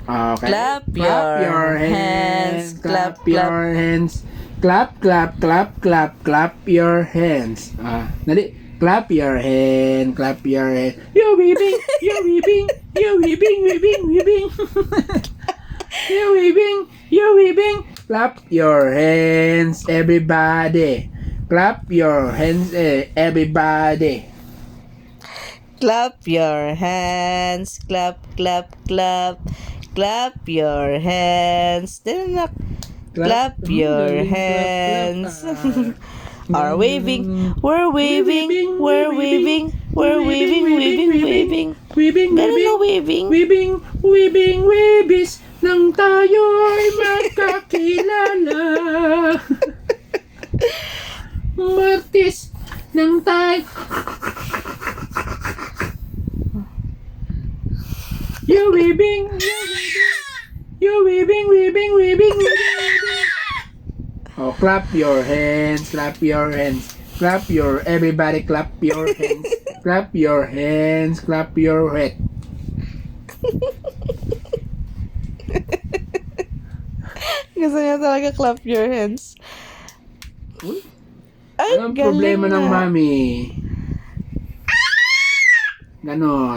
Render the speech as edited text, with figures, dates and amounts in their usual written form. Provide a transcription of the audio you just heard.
Okay. Clap your hands. Clap your hands. Clap, clap, clap, clap, clap your hands. Dali. Clap your hand, clap your hand. You weeping, you weeping, you weeping, weeping, weeping. You weeping, you weeping. Clap your hands, everybody. Clap your hands, everybody. Clap your hands. Clap, clap, clap. Clap your hands. Clap your Galing, clap, clap. hands. Are waving. We're waving. We're waving. We're waving, waving, waving. Weaving, Ganun na weaving, waving. weaving, weaving, weavis, nang tayo'y magkakilala. Martis, nang tayo. You weaving, you weaving, weaving, weaving, weaving. Oh, clap your hands, clap your hands. Clap your, everybody clap your hands. Clap your hands, clap your head. Gusto niya talaga clap your hands. Ay, Anong galing problema ng na. mami? Ganon.